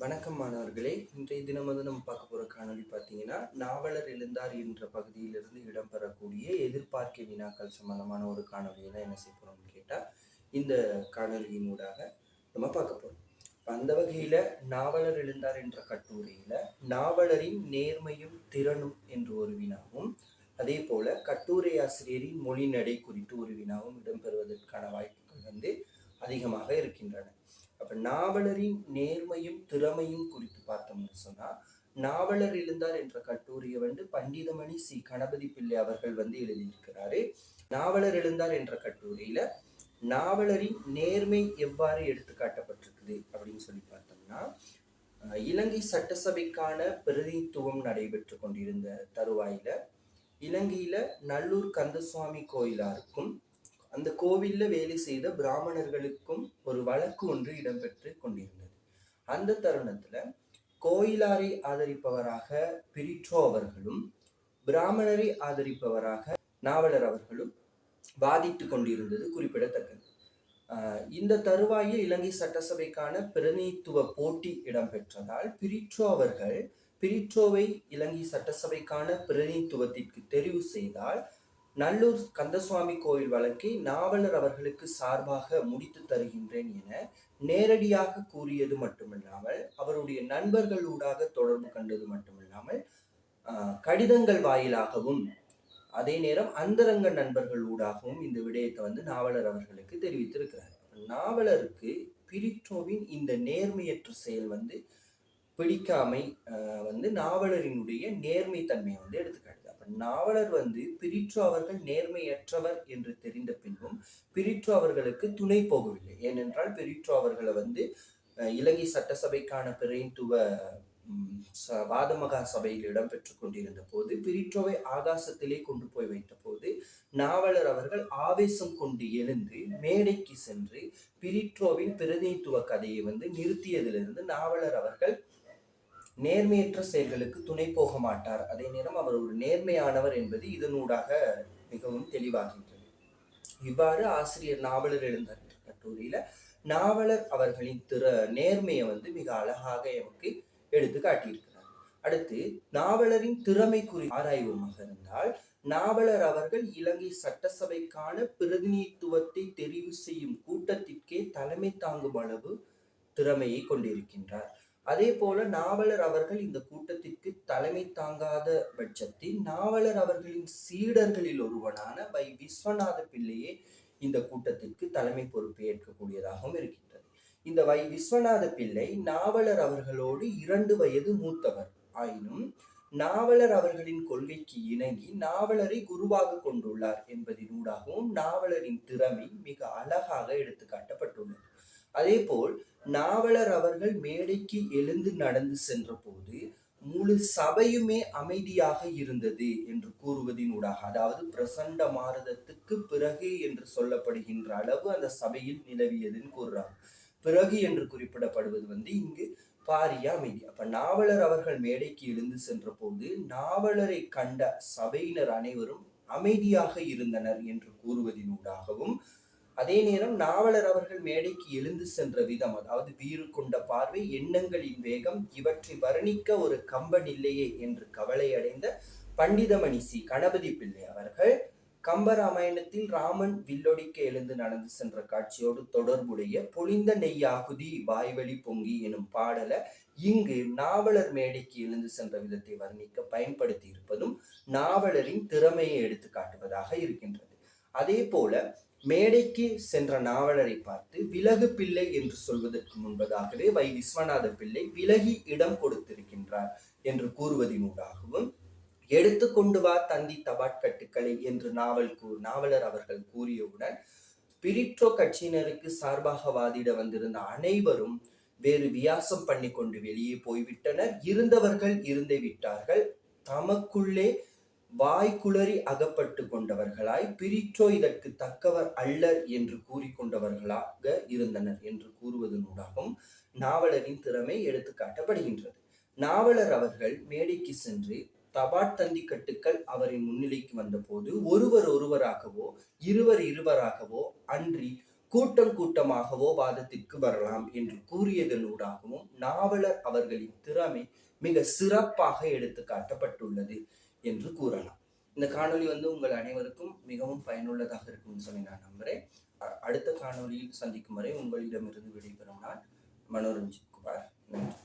வணக்கம் மாணவர்களே. இன்றைய தினம் நம்ம பார்க்க போற காணொளி பார்த்தீங்கன்னா, நாவலர் எழுந்தார் என்ற பகுதியிலிருந்து இடம்பெறக்கூடிய எதிர்பார்க்கை வினாக்கள் சம்பந்தமான ஒரு காணொளியை தான் என்ன செய்ய போறோம்னு கேட்டா, இந்த காணொளியினூடாக நம்ம பார்க்க போறோம். அந்த வகையில நாவலர் எழுந்தார் என்ற கட்டுரையில நாவலரின் நேர்மையும் திறனும் என்று ஒரு வினாவும், அதே போல கட்டுரை ஆசிரியரின் மொழி நடை குறித்து ஒரு வினாவும் இடம்பெறுவதற்கான வாய்ப்புகள் அதிகமாக இருக்கின்றன. அப்ப நாவலரின் நேர்மையும் திறமையும் குறித்து பார்த்தோம்னு சொன்னா, நாவலர் எழுந்தார் என்ற கட்டுரையை பண்டிதமணி சி கணபதி பிள்ளை அவர்கள் எழுதியிருக்கிறாரு. நாவலர் எழுந்தார் என்ற கட்டுரையில நாவலரின் நேர்மை எவ்வாறு எடுத்து காட்டப்பட்டிருக்குது அப்படின்னு சொல்லி பார்த்தோம்னா, இலங்கை சட்டசபைக்கான பிரதிநிதித்துவம் நடைபெற்று கொண்டிருந்த தருவாயில இலங்கையில நல்லூர் கந்தசுவாமி கோயிலாருக்கும் அந்த கோவில்ல வேலை செய்த பிராமணர்களுக்கும் ஒரு வழக்கு ஒன்று இடம்பெற்று கொண்டிருந்தது. அந்த தருணத்துல கோயிலாரை ஆதரிப்பவராக பிரிட்ரோ அவர்களும் பிராமணரை ஆதரிப்பவராக நாவலர் அவர்களும் வாதிட்டு கொண்டிருந்தது குறிப்பிடத்தக்கது. இந்த தருவாயில் இலங்கை சட்டசபைக்கான பிரதிநிதித்துவ போட்டி இடம்பெற்றதால் பிரிட்ரோவை இலங்கை சட்டசபைக்கான பிரதிநிதித்துவத்திற்கு தெரிவு செய்தால் நல்லூர் கந்தசுவாமி கோயில் வழக்கை நாவலர் அவர்களுக்கு சார்பாக முடித்து தருகின்றேன் என நேரடியாக கூறியது மட்டுமில்லாமல், அவருடைய நண்பர்களூடாக தொடர்பு கண்டது மட்டுமில்லாமல், கடிதங்கள் வாயிலாகவும் அதே நேரம் அந்தரங்க நண்பர்களூடாகவும் இந்த விடயத்தை நாவலர் அவர்களுக்கு தெரிவித்திருக்கிறார். நாவலருக்கு பிரிட்ரோவின் இந்த நேர்மையற்ற செயல் பிடிக்காமை நாவலரினுடைய நேர்மை தன்மையை எடுத்துக்காட்டு. நாவலர் பிரிட்ரோ அவர்கள் நேர்மையற்றவர் என்று தெரிந்த பின்பும் பிரிட்ரோ அவர்களுக்கு துணை போகவில்லை. ஏனென்றால் பிரிட்ரோ அவர்களை இலங்கை சட்டசபைக்கான பிரதிநிதித்துவ வாதமகா சபையில் இடம்பெற்றுக் கொண்டிருந்த போது பிரிட்ரோவை ஆகாசத்திலே கொண்டு போய் வைத்த போது நாவலர் அவர்கள் ஆவேசம் கொண்டு எழுந்து மேடைக்கு சென்று பிரிட்ரோவின் பிரதிநிதித்துவ கதையை நிறுத்தியதிலிருந்து நாவலர் அவர்கள் நேர்மையற்ற செயல்களுக்கு துணை போக மாட்டார். அதே நேரம் அவர் ஒரு நேர்மையானவர் என்பது இதனூடாக மிகவும் தெளிவாகின்றது. இவ்வாறு ஆசிரியர் நாவலர் எழுந்தார் என்ற கட்டுரையில நாவலர் அவர்களின் நேர்மையை மிக அழகாக எனக்கு எடுத்து காட்டியிருக்கிறார். அடுத்து நாவலரின் திறமை குறித்து ஆராய்வோமாக இருந்தால், நாவலர் அவர்கள் இலங்கை சட்டசபைக்கான பிரதிநிதித்துவத்தை தெரிவு செய்யும் கூட்டத்திற்கே தலைமை தாங்கும் அளவு திறமையை கொண்டிருக்கின்றார். அதே போல நாவலர் அவர்கள் இந்த கூட்டத்திற்கு தலைமை தாங்காத பட்சத்தில் நாவலர் அவர்களின் சீடர்களில் ஒருவனான வை விஸ்வநாத பிள்ளையே இந்த கூட்டத்திற்கு தலைமை பொறுப்பை ஏற்கக்கூடியதாகவும் இருக்கின்றது. இந்த வை விஸ்வநாத பிள்ளை நாவலர் அவர்களோடு 2 வயது மூத்தவர் ஆயினும் நாவலர் அவர்களின் கொள்கைக்கு இணங்கி நாவலரை குருவாக கொண்டுள்ளார் என்பதனூடாகவும் நாவலரின் திறமை மிக அழகாக எடுத்து காட்டப்பட்டுள்ளது. அதே போல் நாவலர் அவர்கள் மேடைக்கு எழுந்து நடந்து சென்ற போது முழு சபையுமே அமைதியாக இருந்தது என்று கூறுவதினூடாக, அதாவது பிரசண்ட மாரதத்துக்கு பிறகு என்று சொல்லப்படுகின்ற அளவு அந்த சபையில் நிலவியதுன்னு கூறுறாங்க. பிறகு என்று குறிப்பிடப்படுவது இங்கு பாரிய அமைதி. அப்ப நாவலர் அவர்கள் மேடைக்கு எழுந்து சென்ற போது நாவலரை கண்ட சபையினர் அனைவரும் அமைதியாக இருந்தனர் என்று கூறுவதினூடாகவும், அதே நேரம் நாவலர் அவர்கள் மேடைக்கு எழுந்து சென்ற விதம், அதாவது வீறு கொண்ட பார்வை, எண்ணங்களின் வேகம், இவற்றை வர்ணிக்க ஒரு கம்பன் இல்லையே என்று கவலை அடைந்த பண்டிதமணி சி கணபதி பிள்ளை அவர்கள் கம்பராமாயணத்தில் ராமன் வில்லொடிக்க எழுந்து நடந்து சென்ற காட்சியோடு தொடர்புடைய பொழிந்த நெய்யாகுதி வாய்வழி பொங்கி எனும் பாடலை இங்கு நாவலர் மேடைக்கு எழுந்து சென்ற விதத்தை வர்ணிக்க பயன்படுத்தி இருப்பதும் நாவலரின் திறமையை எடுத்து காட்டுவதாக இருக்கின்றது. அதே போல மேடைக்கு சென்ற நாவலரை பார்த்து விலகு பிள்ளை என்று சொல்வதற்கு முன்பதாகவே வை விஸ்வநாத பிள்ளை விலகி இடம் கொடுத்திருக்கின்றார் என்று கூறுவதினூடாகவும், எடுத்துக்கொண்டு வா தந்தி தபாட்கட்டுக்களை என்று நாவலர் அவர்கள் கூறியவுடன் பிரிட்ரோ கட்சியினருக்கு சார்பாக வாதிட வந்திருந்த அனைவரும் வேறு வியாசம் பண்ணி கொண்டு வெளியே போய்விட்டனர். இருந்தவர்கள் இருந்தே விட்டார்கள். தமக்குள்ளே வாய்க்குளறி அகப்பட்டு கொண்டவர்களாய் பிரிட்ரோ இதற்கு தக்கவர் அல்லர் என்று கூறிக்கொண்டவர்களாக இருந்தனர் என்று கூறுவதனூடாகவும் நாவலரின் திறமை எடுத்து காட்டப்படுகின்றது. நாவலர் அவர்கள் மேடைக்கு சென்று தபாட்தந்தி கட்டுக்கள் அவரின் முன்னிலைக்கு வந்த போது ஒருவராகவோ இருவராகவோ அன்றி கூட்டம் கூட்டமாகவோ வாதத்திற்கு வரலாம் என்று கூறியதனூடாகவும் நாவலர் அவர்களின் திறமை மிக சிறப்பாக எடுத்து காட்டப்பட்டுள்ளது என்று கூறலாம். இந்த காணொளி உங்கள் அனைவருக்கும் மிகவும் பயனுள்ளதாக இருக்கும்னு சொல்லி நான் நம்புறேன். அடுத்த காணொளியில் சந்திக்கும் வரை உங்களிடமிருந்து விடைபெறும் நான் மனோரஞ்சித் குமார். நன்றி.